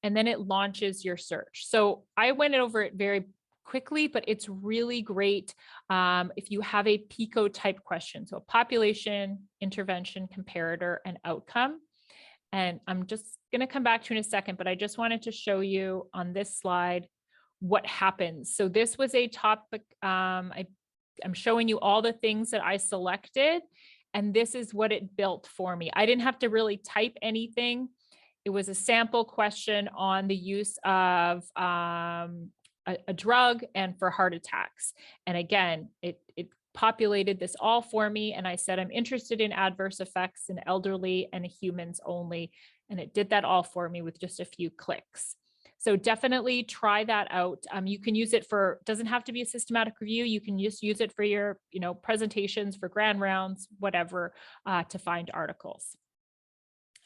S1: And then it launches your search. So I went over it very quickly, but it's really great if you have a PICO type question. So population, intervention, comparator, and outcome. And I'm just going to come back to in a second, but I just wanted to show you on this slide what happens. So this was a topic. I'm showing you all the things that I selected, and this is what it built for me. I didn't have to really type anything. It was a sample question on the use of a drug and for heart attacks. And again, it populated this all for me. And I said, I'm interested in adverse effects in elderly and humans only. And it did that all for me with just a few clicks. So definitely try that out. You can use it for, doesn't have to be a systematic review. You can just use it for your, presentations, for grand rounds, whatever, to find articles.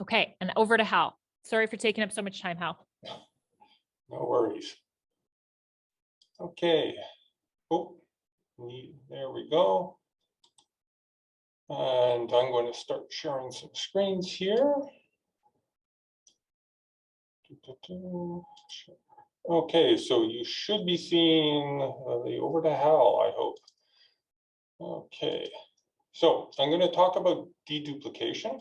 S1: Okay, and over to Hal. Sorry for taking up so much time, Hal.
S2: No worries. Okay. Oh, there we go. And I'm going to start sharing some screens here. Okay, so you should be seeing the over to Hal, I hope. Okay, so I'm going to talk about deduplication.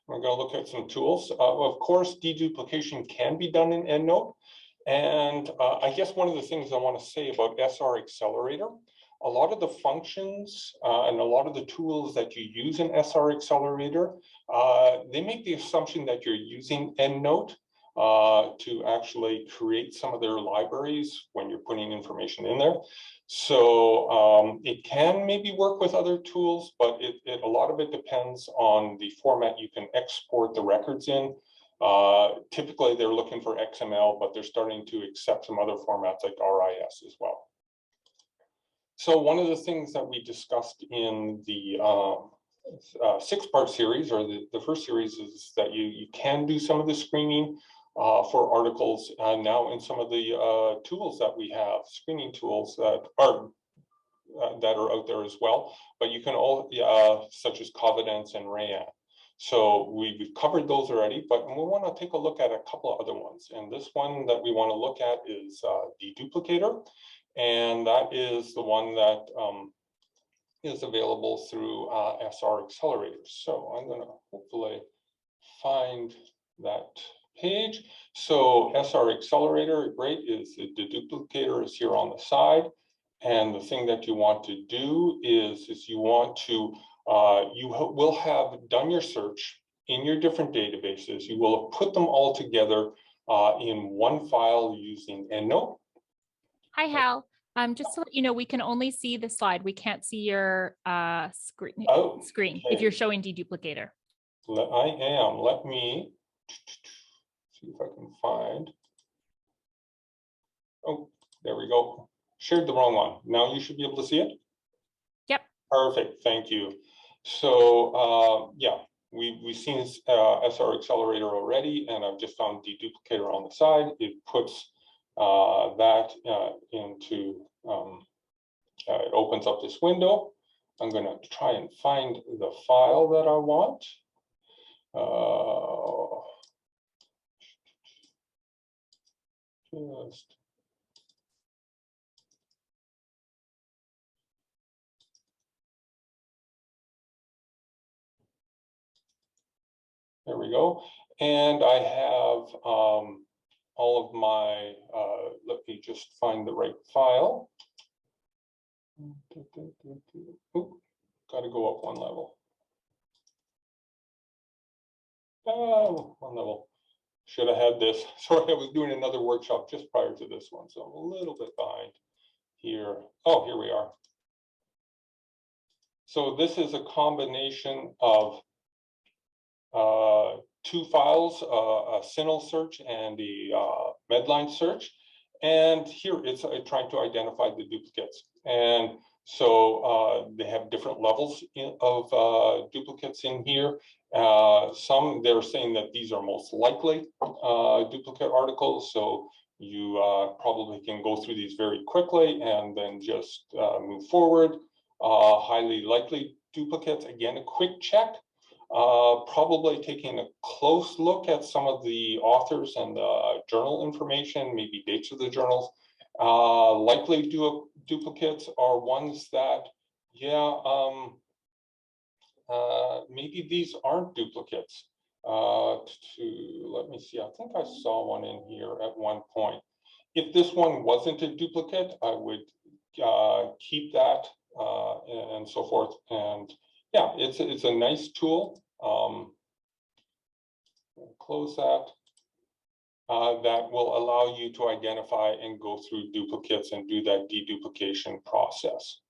S2: We're going to look at some tools. Of course, deduplication can be done in EndNote. And I guess one of the things I want to say about SR Accelerator, a lot of the functions and a lot of the tools that you use in SR Accelerator, they make the assumption that you're using EndNote to actually create some of their libraries when you're putting information in there. So it can maybe work with other tools, but a lot of it depends on the format you can export the records in. Typically, they're looking for XML, but they're starting to accept some other formats like RIS as well. So one of the things that we discussed in the 6-part series, or the first series, is that you can do some of the screening for articles now in some of the tools that we have, screening tools that are out there as well. But you can all, such as Covidence and Rayan. So we've covered those already, but we want to take a look at a couple of other ones. And this one that we want to look at is Deduplicator. And that is the one that is available through SR Accelerator. So I'm going to hopefully find that page. So SR Accelerator, great, is the Deduplicator is here on the side. And the thing that you want to do is you want to you will have done your search in your different databases. You will have put them all together in one file using EndNote.
S1: Hi, Hal. Just to let you know, we can only see the slide. We can't see your screen
S2: Okay.
S1: if you're showing Deduplicator.
S2: I am. Let me see if I can find. Oh, there we go. Shared the wrong one. Now you should be able to see it.
S1: Yep.
S2: Perfect. Thank you. So yeah, we've seen SR Accelerator already, and I've just found deduplicator on the side. It puts that into, it opens up this window. I'm going to try and find the file that I want. Just there we go. And I have all of my, let me just find the right file. Oop, got to go up one level. Oh, one level. Should have had this. Sorry, I was doing another workshop just prior to this one, so I'm a little bit behind here. Oh, here we are. So this is a combination of two files, a CINAHL search and a Medline search. And here it's trying to identify the duplicates. And so they have different levels of duplicates in here. Some they're saying that these are most likely duplicate articles. So you probably can go through these very quickly and then just move forward. Highly likely duplicates, again, a quick check. Probably taking a close look at some of the authors and the journal information, maybe dates of the journals. Likely duplicates are ones that, yeah, maybe these aren't duplicates. Let me see, I think I saw one in here at one point. If this one wasn't a duplicate, I would keep that and so forth. And yeah, it's a nice tool. Close that. That will allow you to identify and go through duplicates and do that deduplication process.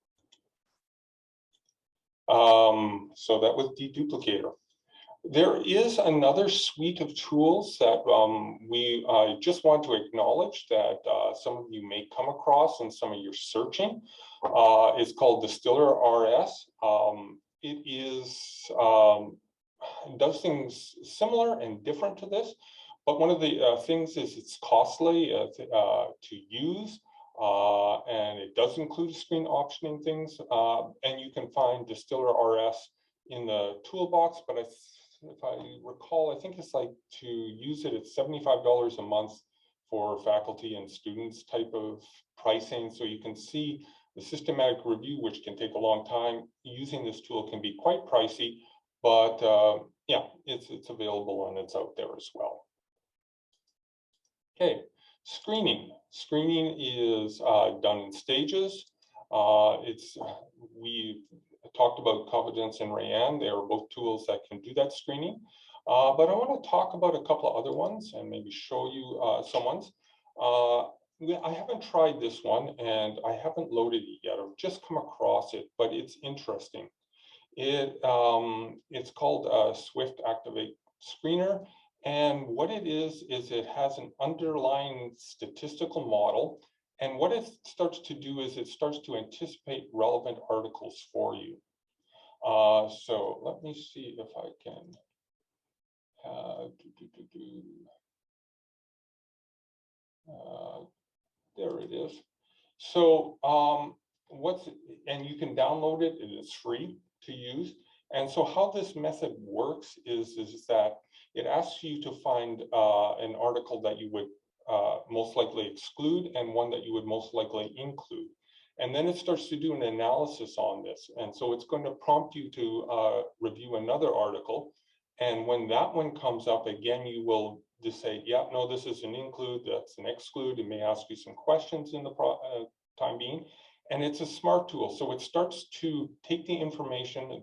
S2: So that was Deduplicator. There is another suite of tools that I just want to acknowledge that some of you may come across in some of your searching. It's called Distiller RS. It is does things similar and different to this, but one of the things is it's costly to use, and it does include screen optioning things, and you can find Distiller RS in the toolbox, but if I recall, I think it's like to use it, it's $75 a month for faculty and students type of pricing. So you can see the systematic review, which can take a long time. Using this tool can be quite pricey, but yeah, it's available and it's out there as well. Okay, screening. Screening is done in stages. We talked about Confidence and Rayanne. They are both tools that can do that screening. But I want to talk about a couple of other ones and maybe show you some ones. I haven't tried this one and I haven't loaded it yet. I've just come across it, but it's interesting. It's called Swift Activate Screener. And what it is it has an underlying statistical model. And what it starts to do is it starts to anticipate relevant articles for you. So let me see if I can. There it is. So and you can download it, and it's free to use. And so how this method works is that it asks you to find an article that you would most likely exclude and one that you would most likely include. And then it starts to do an analysis on this. And so it's going to prompt you to review another article. And when that one comes up, again, you will just say, yeah, no, this is an include, that's an exclude. It may ask you some questions in the time being. And it's a smart tool. So it starts to take the information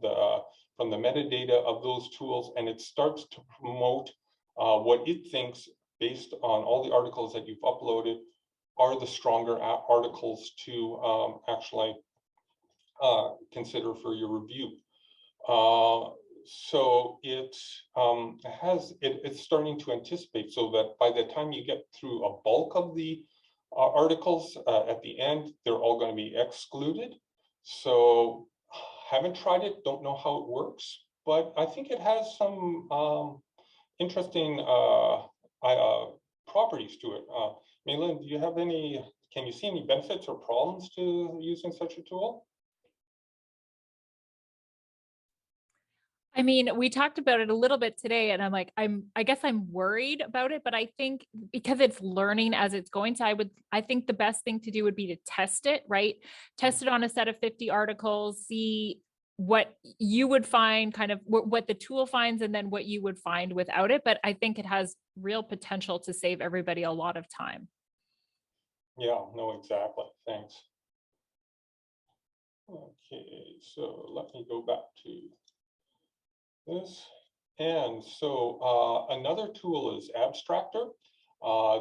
S2: from the metadata of those tools, and it starts to promote what it thinks, based on all the articles that you've uploaded, are the stronger articles to actually consider for your review. So it's starting to anticipate, so that by the time you get through a bulk of the articles at the end, they're all going to be excluded. So Haven't tried it, don't know how it works, but I think it has some interesting properties to it. Malin, do you have any, can you see any benefits or problems to using such a tool?
S1: I mean, we talked about it a little bit today, and I'm like, I guess I'm worried about it, but I think because it's learning as it's going, so I think the best thing to do would be to test it, right? Test it on a set of 50 articles, see what you would find, kind of what the tool finds, and then what you would find without it. But I think it has real potential to save everybody a lot of time.
S2: Yeah, no, exactly. Thanks. Okay, so let me go back to this. And so another tool is Abstractor.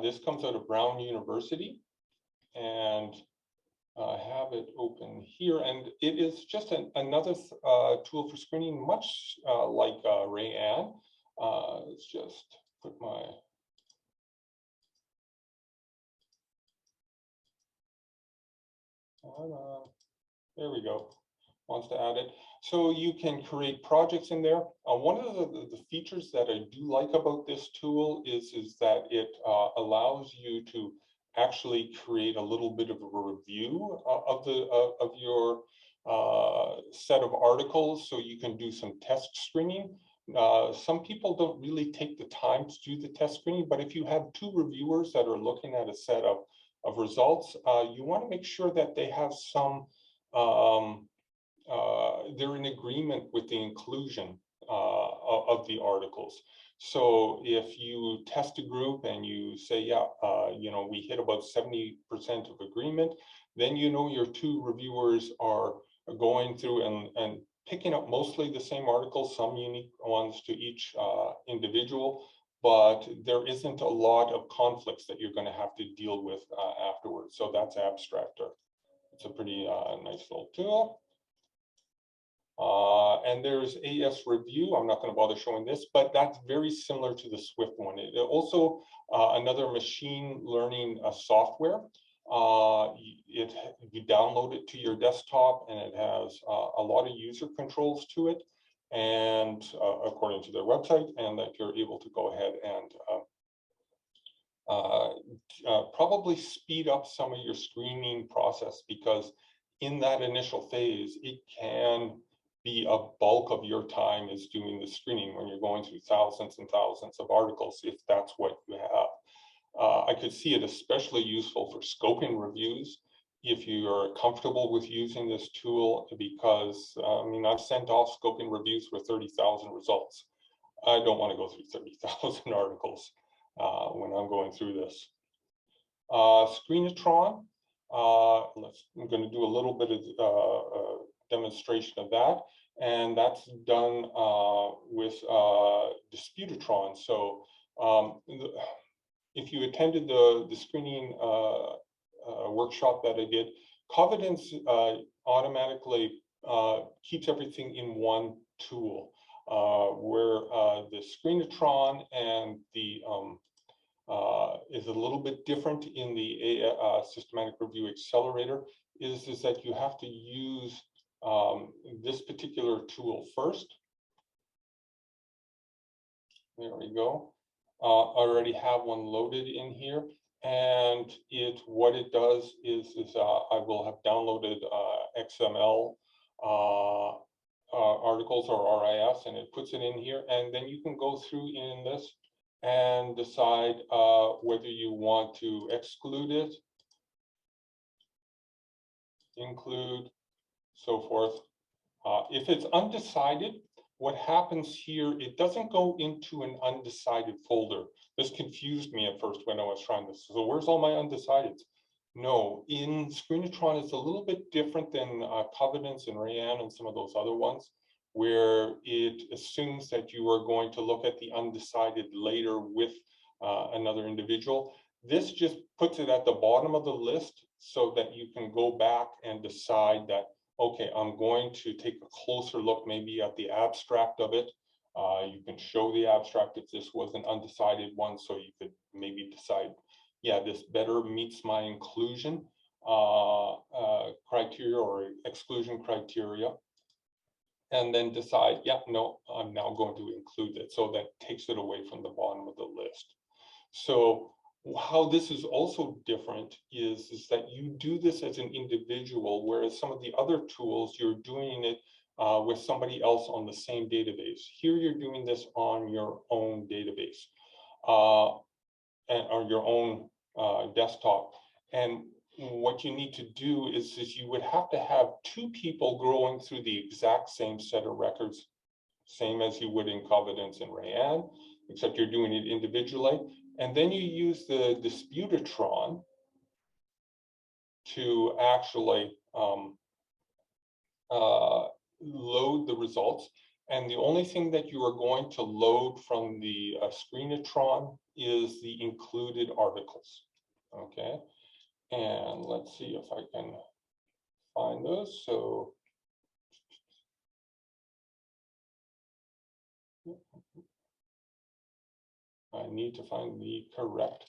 S2: This comes out of Brown University, and I have it open here. And it is just another tool for screening, much like Rayanne. Let's just put my there we go. Wants to add it. So you can create projects in there. One of the features that I do like about this tool is that it allows you to actually create a little bit of a review of your set of articles, so you can do some test screening. Some people don't really take the time to do the test screening, but if you have two reviewers that are looking at a set of results, you want to make sure that they have some they're in agreement with the inclusion of the articles. So if you test a group and you say, yeah, you know, we hit about 70% of agreement, then you know your two reviewers are going through and picking up mostly the same articles, some unique ones to each individual, but there isn't a lot of conflicts that you're going to have to deal with afterwards. So that's Abstractor. It's a pretty nice little tool. And there's AS Review. I'm not going to bother showing this, but that's very similar to the Swift one. It also another machine learning software. You download it to your desktop, and it has a lot of user controls to it, and according to their website, and that you're able to go ahead and probably speed up some of your screening process, because in that initial phase, it can be a bulk of your time is doing the screening when you're going through thousands and thousands of articles, if that's what you have. I could see it especially useful for scoping reviews if you are comfortable with using this tool, because I mean, I've sent off scoping reviews with 30,000 results. I don't want to go through 30,000 articles when I'm going through this. Screenatron, I'm going to do a little bit of demonstration of that, and that's done with Disputatron. So if you attended the screening workshop that I did, Covidence automatically keeps everything in one tool, where the Screenatron and the is a little bit different in the Systematic Review Accelerator, is that you have to use this particular tool first. There we go. I already have one loaded in here, and what it does is I will have downloaded XML articles or RIS, and it puts it in here, and then you can go through in this and decide whether you want to exclude it, include, so forth. If it's undecided, what happens here, it doesn't go into an undecided folder. This confused me at first when I was trying this. So where's all my undecideds? No, in Screenatron, it's a little bit different than Covidence and Rayanne and some of those other ones, where it assumes that you are going to look at the undecided later with another individual. This just puts it at the bottom of the list so that you can go back and decide that, okay, I'm going to take a closer look maybe at the abstract of it. You can show the abstract if this was an undecided one, so you could maybe decide, yeah, this better meets my inclusion criteria or exclusion criteria. and then decide, yeah, no, I'm now going to include it. So that takes it away from the bottom of the list. So how this is also different is that you do this as an individual, whereas some of the other tools, you're doing it with somebody else on the same database. Here you're doing this on your own database and on your own desktop. And what you need to do is you would have to have two people going through the exact same set of records, same as you would in Covidence and Rayanne, except you're doing it individually. And then you use the Disputatron to actually load the results. And the only thing that you are going to load from the Screenatron is the included articles. Okay, and let's see if I can find those. So I need to find the correct.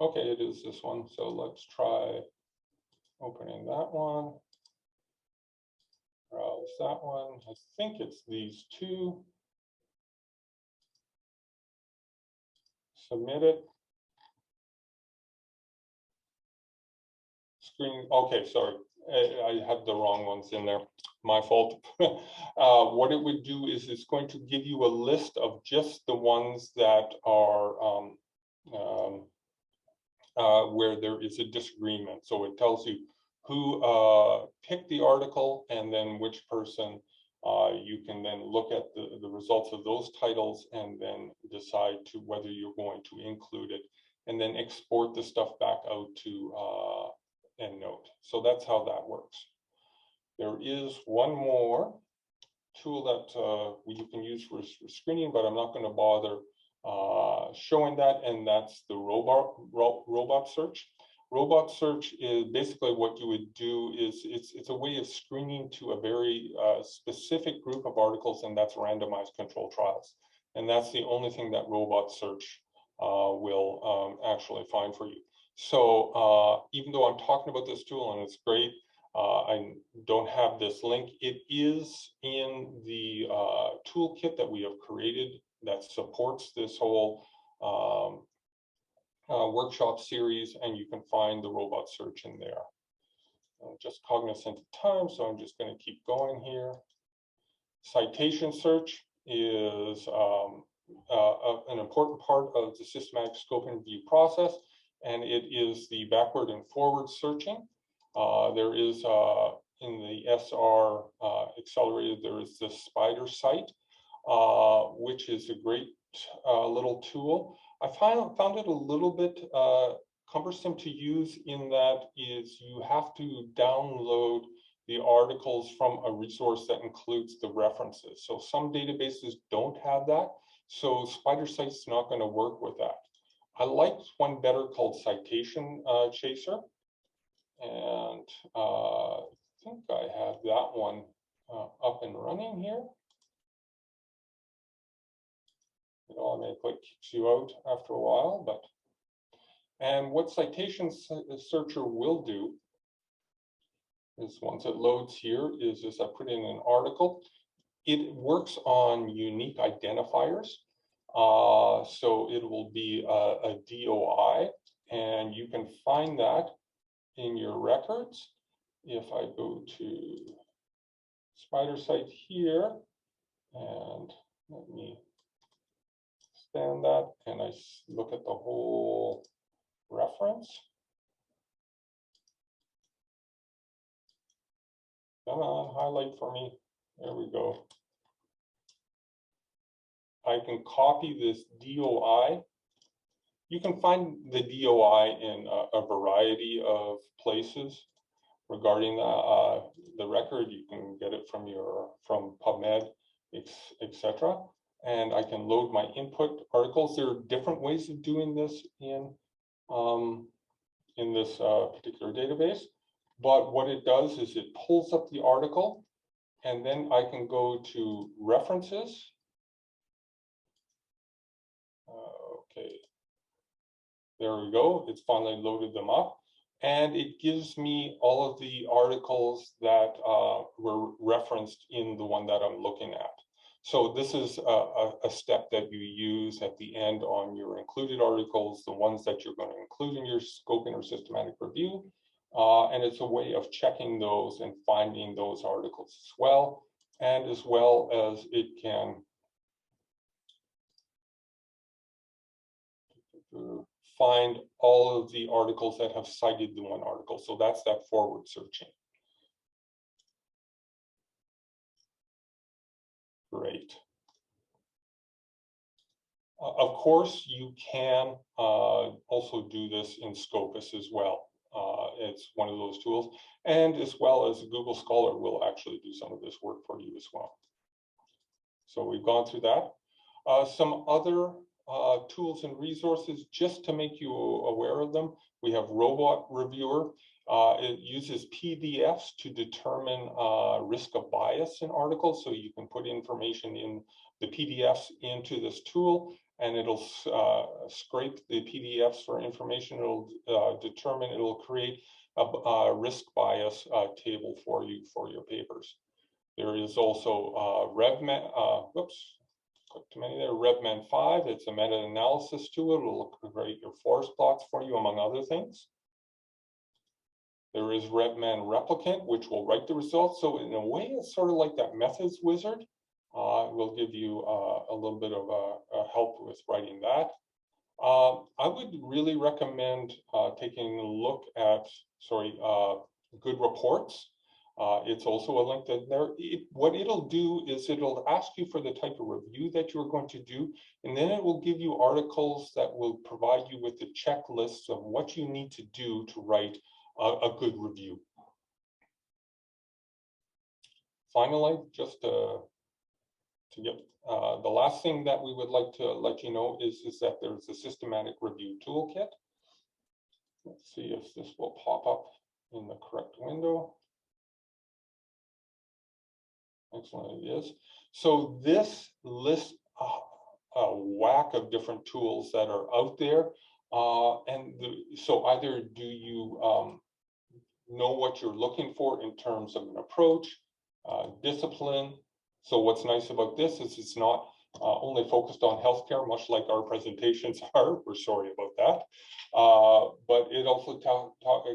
S2: Okay, it is this one. So let's try opening that one. Browse that one. I think it's these two. Submit it. Screen. Okay, sorry. I have the wrong ones in there. My fault. What it would do is it's going to give you a list of just the ones that are where there is a disagreement. So it tells you who picked the article and then which person. You can then look at the results of those titles and then decide to whether you're going to include it, and then export the stuff back out to EndNote. So that's how that works. There is one more tool that you can use for screening, but I'm not going to bother showing that, and that's the robot search. Robot search is basically what you would do is it's a way of screening to a very specific group of articles, and that's randomized control trials. And that's the only thing that robot search will actually find for you. So even though I'm talking about this tool and it's great, I don't have this link. It is in the toolkit that we have created that supports this whole workshop series, and you can find the robot search in there. I'm just cognizant of time, so I'm just going to keep going here. Citation search is an important part of the systematic scope and review process, and it is the backward and forward searching. There is in the SR Accelerator, there is the spider site, which is a great little tool. I found it a little bit cumbersome to use, in that is you have to download the articles from a resource that includes the references. So some databases don't have that. So Spider Site's not going to work with that. I like one better called Citation Chaser. And I think I have that one up and running here. It automatically kicks you out after a while, but. And what Citation Searcher will do is, once it loads here, is I put in an article. It works on unique identifiers. So it will be a DOI, and you can find that in your records. If I go to Spider Site here, and let me expand that, and I look at the whole reference. Come on, highlight for me. There we go. I can copy this DOI. You can find the DOI in a variety of places regarding the record. You can get it from Pubmed, etc. And I can load my input articles. There are different ways of doing this in this particular database. But what it does is it pulls up the article, and then I can go to references. Okay. There we go. It's finally loaded them up. And it gives me all of the articles that were referenced in the one that I'm looking at. So this is a step that you use at the end on your included articles, the ones that you're going to include in your scoping or systematic review. And it's a way of checking those and finding those articles as well. And as well as it can find all of the articles that have cited the one article. So that's that forward searching. Great. Of course, you can also do this in Scopus as well. It's one of those tools, and as well as Google Scholar will actually do some of this work for you as well. So we've gone through that. Some other tools and resources, just to make you aware of them. We have Robot Reviewer. It uses PDFs to determine risk of bias in articles. So you can put information in the PDFs into this tool, and it'll scrape the PDFs for information. It'll determine, it'll create a risk bias table for you for your papers. There is also RevMan, click too many there, RevMan 5. It's a meta-analysis tool. It'll create your forest plots for you, among other things. There is RevMan Replicant, which will write the results. So in a way, it's sort of like that methods wizard. Will give you a little bit of a help with writing that. I would really recommend taking a look at, Good Reports. It's also a link that there. What it'll do is it'll ask you for the type of review that you're going to do, and then it will give you articles that will provide you with the checklists of what you need to do to write a good review. Finally, just to get the last thing that we would like to let you know is that there's a systematic review toolkit. Let's see if this will pop up in the correct window. Excellent, it is. So this lists a whack of different tools that are out there. So either do you know what you're looking for in terms of an approach, discipline. So what's nice about this is it's not only focused on healthcare, much like our presentations are. We're sorry about that. But it also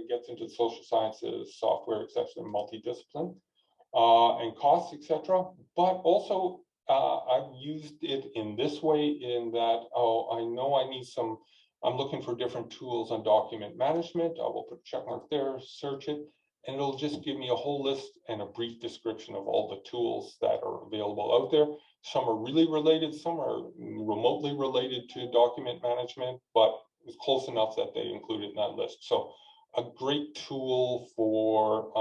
S2: gets into social sciences, software, etc., multidiscipline, and costs, etc. But also, I've used it in this way in that, I know I need some, I'm looking for different tools on document management. I will put a check mark there, search it, and it'll just give me a whole list and a brief description of all the tools that are available out there. Some are really related, some are remotely related to document management, but it's close enough that they include it in that list. So a great tool for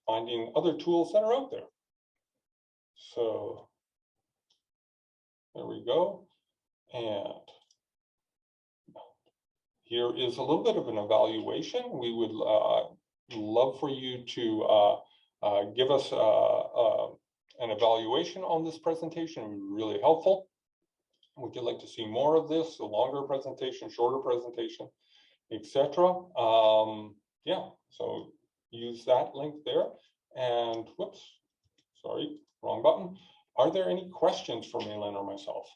S2: finding other tools that are out there. So there we go. And here is a little bit of an evaluation. We would love for you to give us an evaluation on this presentation. It would be really helpful. Would you like to see more of this, a longer presentation, shorter presentation, etc.? Yeah, so use that link there. And whoops, sorry, wrong button. Are there any questions for Malin or myself?